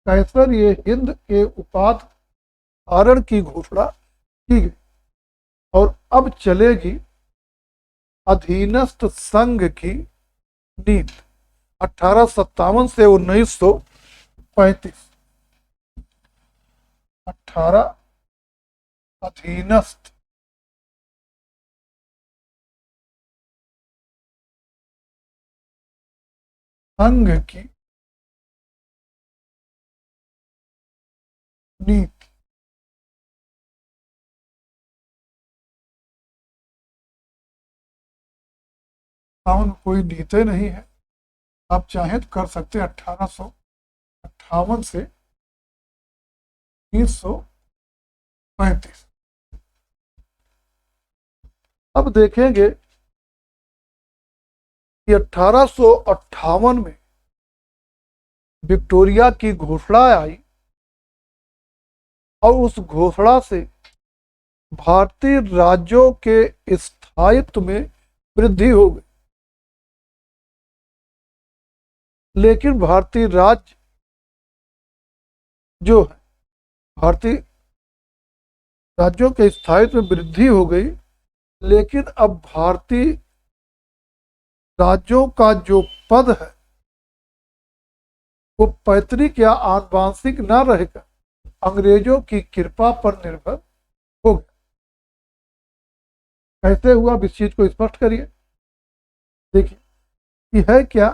कैसर ये हिंद के उपाधि धारण की घोषणा की गई। और अब चलेगी अधीनस्थ संघ की नीति 1857 से 1935। 18 अधीनस्थ संघ की नीति। कोई नीति नहीं है, आप चाहें तो कर सकते हैं 1858 से 1935। अब देखेंगे कि 1858 में विक्टोरिया की घोषणा आई और उस घोषणा से भारतीय राज्यों के स्थायित्व में वृद्धि हो गई। लेकिन भारतीय राज्य जो है, भारतीय राज्यों के स्थायित्व में वृद्धि हो गई, लेकिन अब भारतीय राज्यों का जो पद है वो पैतृक या आनुवांशिक न रहेगा, अंग्रेजों की कृपा पर निर्भर कैसे हुआ, अब इस चीज को स्पष्ट करिए। देखिए कि है क्या,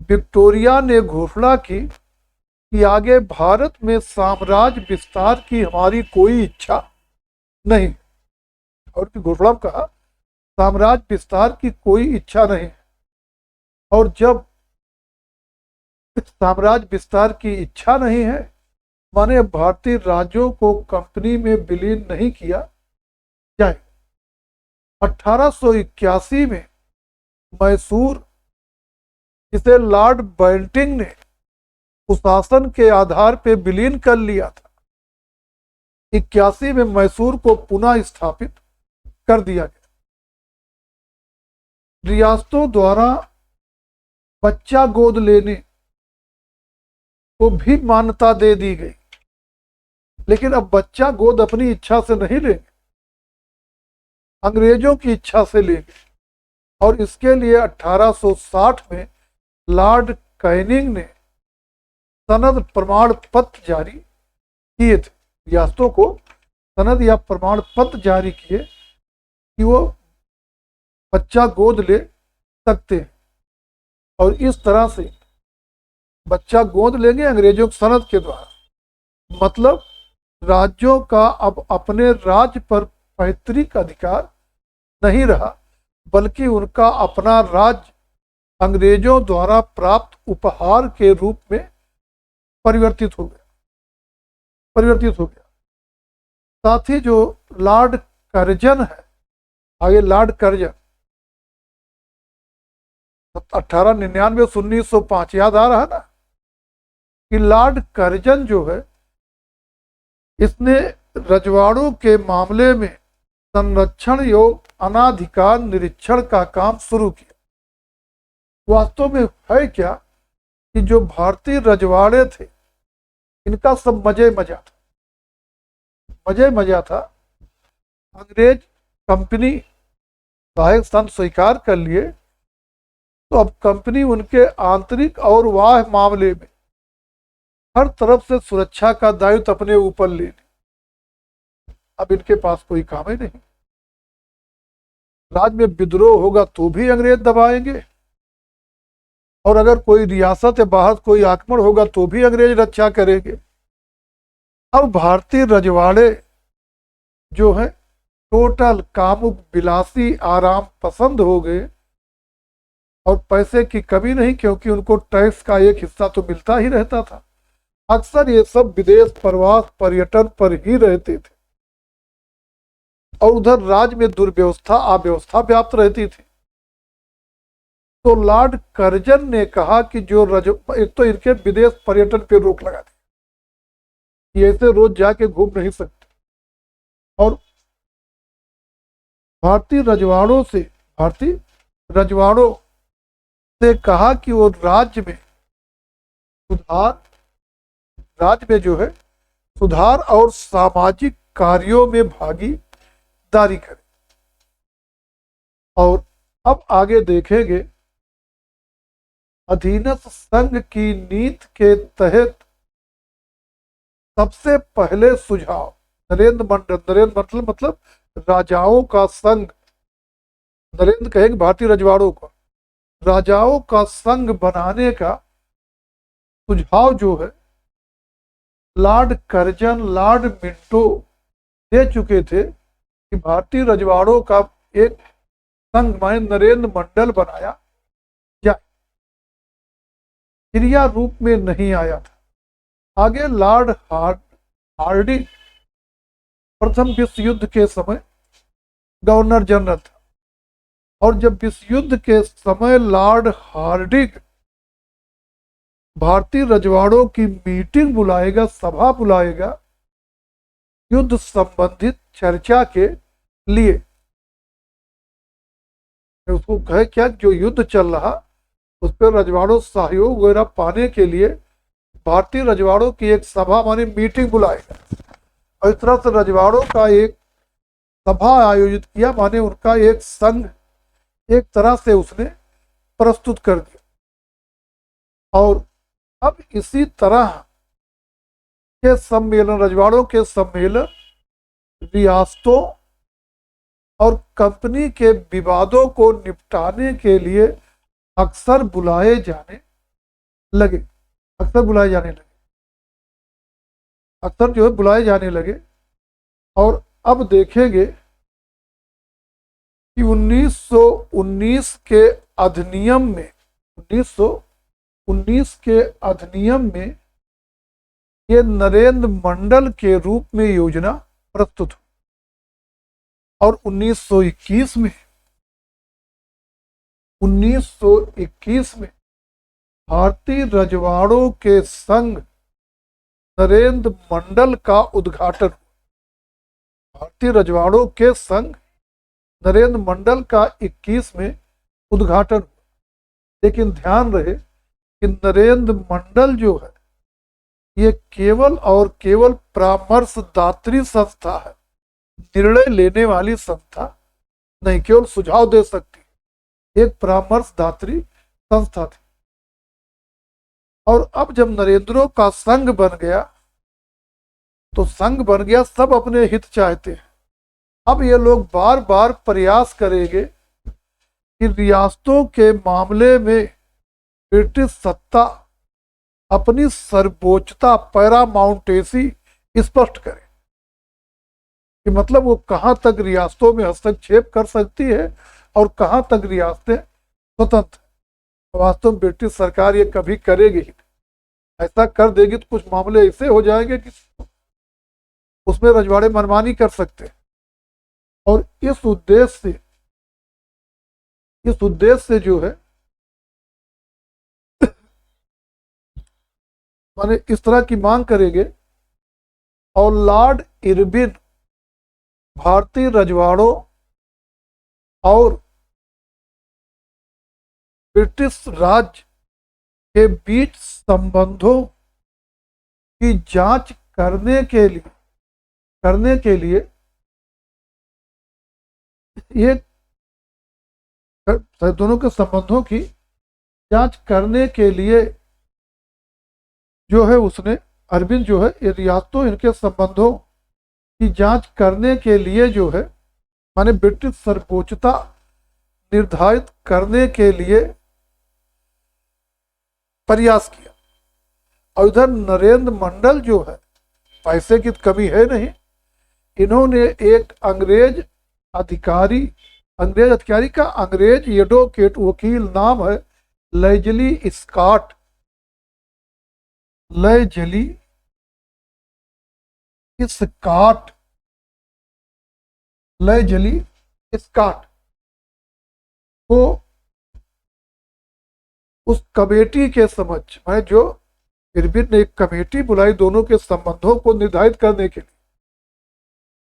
विक्टोरिया ने घोषणा की कि आगे भारत में साम्राज्य विस्तार की हमारी कोई इच्छा नहीं, और की घोषणा में कहा साम्राज्य विस्तार की कोई इच्छा नहीं। और जब साम्राज्य विस्तार की इच्छा नहीं है, माने भारतीय राज्यों को कंपनी में विलीन नहीं किया जाए। 1881 में मैसूर, जिसे लॉर्ड बेंटिंग ने कुशासन के आधार पर विलीन कर लिया था, 81 में मैसूर को पुनः स्थापित कर दिया गया। रियासतों द्वारा बच्चा गोद लेने को भी मान्यता दे दी गई, लेकिन अब बच्चा गोद अपनी इच्छा से नहीं लेंगे, अंग्रेजों की इच्छा से लेंगे। और इसके लिए 1860 में लॉर्ड कैनिंग ने सनद प्रमाण पत्र जारी किए थे, रियासतों को सनद या प्रमाण पत्र जारी किए कि वो बच्चा गोद ले सकते हैं। और इस तरह से बच्चा गोद लेंगे अंग्रेजों के सनद के द्वारा। मतलब राज्यों का अब अपने राज्य पर पैतृक अधिकार नहीं रहा, बल्कि उनका अपना राज्य अंग्रेजों द्वारा प्राप्त उपहार के रूप में परिवर्तित हो गया। साथ ही जो लॉर्ड कर्जन है, आगे लॉर्ड कर्जन 1899 से 1905, याद आ रहा है ना कि लॉर्ड कर्जन जो है, इसने रजवाड़ों के मामले में संरक्षण योग अनाधिकार निरीक्षण का काम शुरू किया। वास्तव में है क्या कि जो भारतीय रजवाड़े थे, इनका सब मजा था। अंग्रेज कंपनी सहायक संघ स्वीकार कर लिए, तो अब कंपनी उनके आंतरिक और बाह्य मामले में हर तरफ से सुरक्षा का दायित्व अपने ऊपर ले ली। अब इनके पास कोई काम ही नहीं। राज्य में विद्रोह होगा तो भी अंग्रेज दबाएंगे, और अगर कोई रियासत या बाहर कोई आक्रमण होगा तो भी अंग्रेज रक्षा करेंगे। अब भारतीय रजवाड़े जो है टोटल कामुक विलासी आराम पसंद हो गए, और पैसे की कमी नहीं, क्योंकि उनको टैक्स का एक हिस्सा तो मिलता ही रहता था। अक्सर ये सब विदेश प्रवास पर्यटन पर ही रहते थे, और उधर राज्य में दुर्व्यवस्था अव्यवस्था व्याप्त रहती थी। तो लॉर्ड कर्जन ने कहा कि एक तो इनके विदेश पर्यटन पे रोक लगा दी, ये ऐसे रोज जाके घूम नहीं सकते। और भारतीय रजवाड़ों से कहा कि वो राज्य में जो है सुधार और सामाजिक कार्यों में भागीदारी करें। और अब आगे देखेंगे, अधीनस्थ संघ की नीति के तहत सबसे पहले सुझाव नरेंद्र मतलब राजाओं का संघ, नरेंद्र कहेंगे भारतीय रजवाड़ों को, राजाओं का संघ बनाने का सुझाव जो है लॉर्ड कर्जन, लॉर्ड मिंटो दे चुके थे कि भारतीय रजवाड़ों का एक संघ माने नरेंद्र मंडल बनाया जाए। क्रिया रूप में नहीं आया था। आगे लॉर्ड हार्डिंग प्रथम विश्व युद्ध के समय गवर्नर जनरल था, और जब विश्व युद्ध के समय लॉर्ड हार्डिंग भारतीय रजवाड़ों की मीटिंग बुलाएगा, सभा बुलाएगा युद्ध संबंधित चर्चा के लिए, उसको कहे क्या जो युद्ध चल रहा उस पर रजवाड़ों सहयोग वगैरह पाने के लिए भारतीय रजवाड़ों की एक सभा माने मीटिंग बुलाएगा। और इस तरह से रजवाड़ों का एक सभा आयोजित किया, माने उनका एक संघ एक तरह से उसने प्रस्तुत कर दिया। और अब इसी तरह के सम्मेलन, रजवाड़ों के सम्मेलन रियासतों और कंपनी के विवादों को निपटाने के लिए अक्सर बुलाए जाने लगे अक्सर बुलाए जाने लगे अक्सर जो है बुलाए जाने लगे। और अब देखेंगे कि 1919 के अधिनियम में 1919 के अधिनियम में ये नरेंद्र मंडल के रूप में योजना प्रस्तुत हुई। और 1921 में भारतीय रजवाड़ों के संघ नरेंद्र मंडल का उद्घाटन। भारतीय रजवाड़ों के संघ नरेंद्र मंडल का 21 में उद्घाटन। लेकिन ध्यान रहे कि नरेंद्र मंडल जो है ये केवल और केवल परामर्शदात्री संस्था है, निर्णय लेने वाली संस्था नहीं, केवल सुझाव दे सकती, एक परामर्शदात्री संस्था थी। और अब जब नरेंद्रों का संघ बन गया तो संघ बन गया, सब अपने हित चाहते हैं। अब ये लोग बार बार प्रयास करेंगे कि रियासतों के मामले में ब्रिटिश सत्ता अपनी सर्वोच्चता पैरामाउंटेसी स्पष्ट करे कि मतलब वो कहां तक रियासतों में हस्तक्षेप कर सकती है और कहां तक रियासतें स्वतंत्र। वास्तव में ब्रिटिश सरकार ये कभी करेगी ही, ऐसा कर देगी तो कुछ मामले ऐसे हो जाएंगे कि उसमें रजवाड़े मनमानी कर सकते हैं। और इस उद्देश्य से जो है माने इस तरह की मांग करेंगे। और लॉर्ड इरविन भारतीय रजवाड़ों और ब्रिटिश राज के बीच संबंधों की जांच करने के लिए ये दोनों के संबंधों की जांच करने के लिए जो है उसने अरविंद जो है ये रियासतों इनके संबंधों की जांच करने के लिए जो है माने ब्रिटिश सर्वोच्चता निर्धारित करने के लिए प्रयास किया। और इधर नरेंद्र मंडल जो है पैसे की कमी है नहीं, इन्होंने एक अंग्रेज अधिकारी का अंग्रेज एडवोकेट वकील नाम है लेजली स्कॉट को उस कमेटी के समक्ष, मैं जो इरविन ने एक कमेटी बुलाई दोनों के संबंधों को निर्धारित करने के लिए,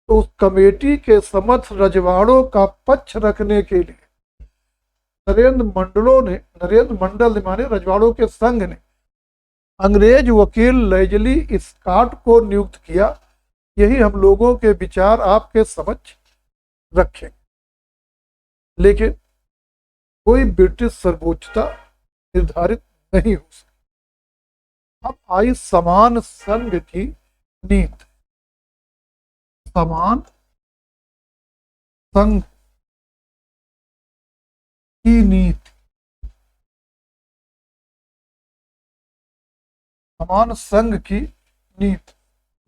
तो उस कमेटी के समक्ष रजवाड़ों का पक्ष रखने के लिए नरेंद्र मंडल माने रजवाड़ों के संघ ने अंग्रेज वकील लेजली स्कॉट को नियुक्त किया। यही हम लोगों के विचार आपके समक्ष रखें। लेकिन कोई ब्रिटिश सर्वोच्चता निर्धारित नहीं हो सकती। अब आई समान संघ की नीति। समान संघ की नीति, समान संघ की नीति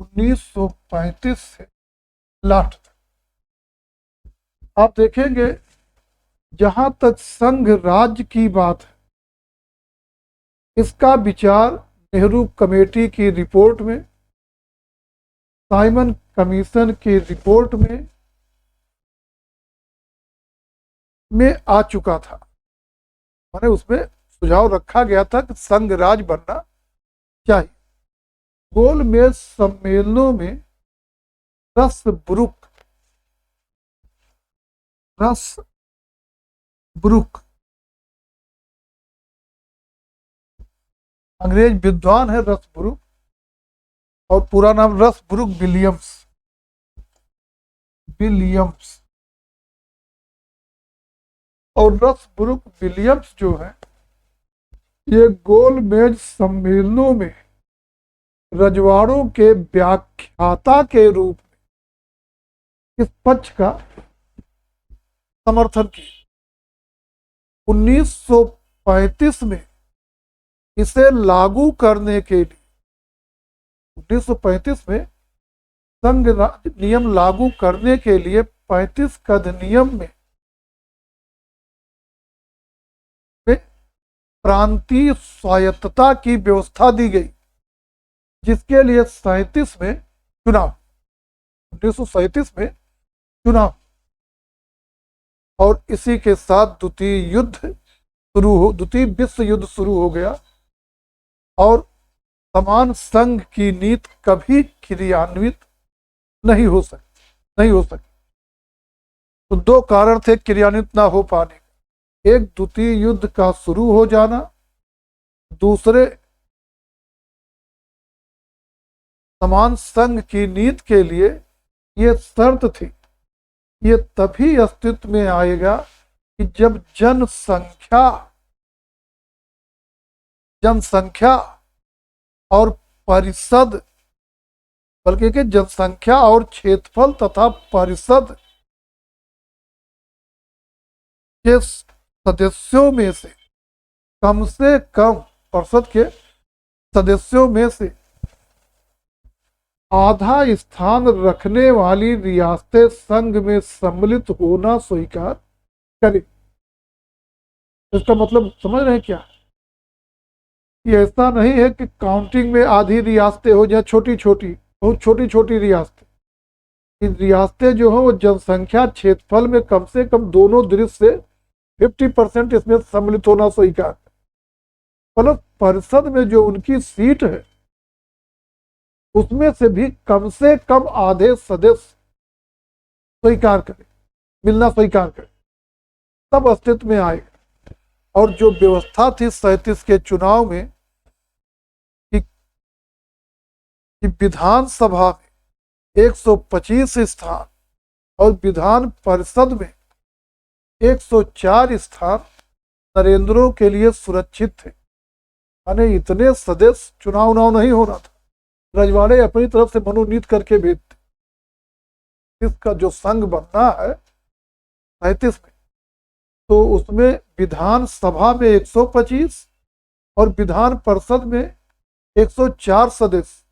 1935 से लास्ट तक। आप देखेंगे जहां तक संघ राज्य की बात है, इसका विचार नेहरू कमेटी की रिपोर्ट साइमन कमीशन की रिपोर्ट में आ चुका था। माने उसमें सुझाव रखा गया था कि संघ राज बनना चाहिए। गोलमेज सम्मेलनों में रसब्रुक अंग्रेज विद्वान है रसब्रुक, और पूरा नाम रसब्रुक विलियम्स। और रसब्रुक विलियम्स जो है ये गोलमेज सम्मेलनों में रजवाड़ों के व्याख्याता के रूप में इस पक्ष का समर्थन किए। 1935 में इसे लागू करने के लिए, 1935 में संघ नियम लागू करने के लिए 35 का अधिनियम में प्रांतीय स्वायत्तता की व्यवस्था दी गई, जिसके लिए 37 में चुनाव, 1937 में चुनाव, और इसी के साथ द्वितीय विश्व युद्ध शुरू हो गया और समान संघ की नीति कभी क्रियान्वित नहीं हो सकती। तो दो कारण थे क्रियान्वित ना हो पाने का, एक द्वितीय युद्ध का शुरू हो जाना, दूसरे समान संघ की नीति के लिए ये शर्त थी, ये तभी अस्तित्व में आएगा कि जब जनसंख्या और परिषद, बल्कि कि जनसंख्या और क्षेत्रफल तथा परिषद के सदस्यों में से कम परिषद के सदस्यों में से आधा स्थान रखने वाली रियासतें संघ में सम्मिलित होना स्वीकार करें। इसका मतलब समझ रहे हैं क्या? ये ऐसा नहीं है कि काउंटिंग में आधी रियासतें हो जाए, छोटी छोटी, बहुत छोटी छोटी रियासतें। इन रियासतें जो हो वो जनसंख्या क्षेत्रफल में कम से कम दोनों दृश्य से 50% इसमें सम्मिलित होना स्वीकार, मतलब परिषद में जो उनकी सीट है उसमें से कम आधे सदस्य स्वीकार करें, मिलना स्वीकार करें, तब अस्तित्व में आएगा। और जो व्यवस्था थी 37 के चुनाव में कि विधानसभा में 125 स्थान और विधान परिषद में 104 स्थान नरेंद्रों के लिए सुरक्षित थे, यानी इतने सदस्य चुनाव नहीं होना था, रजवाड़े अपनी तरफ से मनोनीत करके भेजते। इसका जो संघ बनना है 37 में, तो उसमें विधान सभा में 125 और विधान परिषद में 104 सदस्य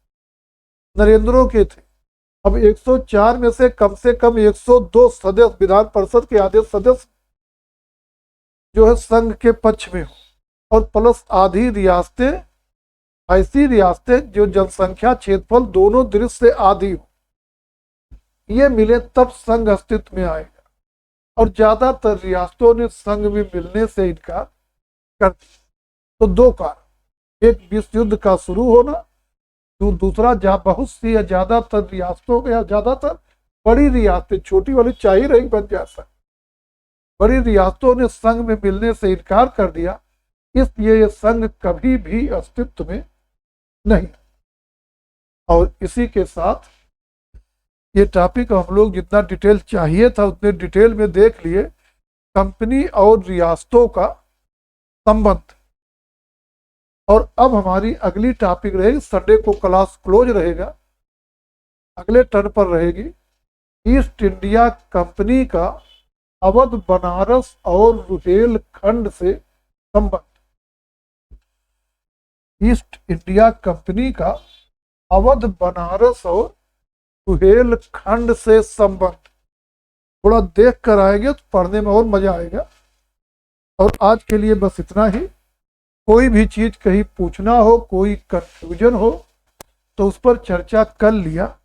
नरेंद्रों के थे। अब 104 में से कम 102 सदस्य विधान परिषद के आधे सदस्य जो है संघ के पक्ष में हो, और प्लस आधी रियासतें, ऐसी रियासतें जो जनसंख्या क्षेत्रफल दोनों दृश्य से आधी हो, ये मिले तब संघ अस्तित्व में आएगा। और ज्यादातर रियासतों ने संघ में मिलने से इनकार कर दिया। तो दो कारण, एक विश्व युद्ध का शुरू होना, दूसरा जहां बहुत सी या ज्यादातर रियासतों या ज्यादातर बड़ी रियासतें, छोटी वाली चाहे रही बन जा सकती, बड़ी रियासतों ने संघ में मिलने से इनकार कर दिया, इसलिए यह संघ कभी भी अस्तित्व में नहीं। और इसी के साथ ये टॉपिक हम लोग जितना डिटेल चाहिए था उतने डिटेल में देख लिए, कंपनी और रियासतों का संबंध। और अब हमारी अगली टॉपिक रहेगी, संडे को क्लास क्लोज रहेगा, अगले टर्न पर रहेगी ईस्ट इंडिया कंपनी का अवध, बनारस और रुहेलखंड से संबंध। ईस्ट इंडिया कंपनी का अवध, बनारस और रुहेलखंड से संबंध थोड़ा देख कर आएंगे तो पढ़ने में और मजा आएगा। और आज के लिए बस इतना ही। कोई भी चीज कहीं पूछना हो, कोई कंफ्यूजन हो तो उस पर चर्चा कर लिया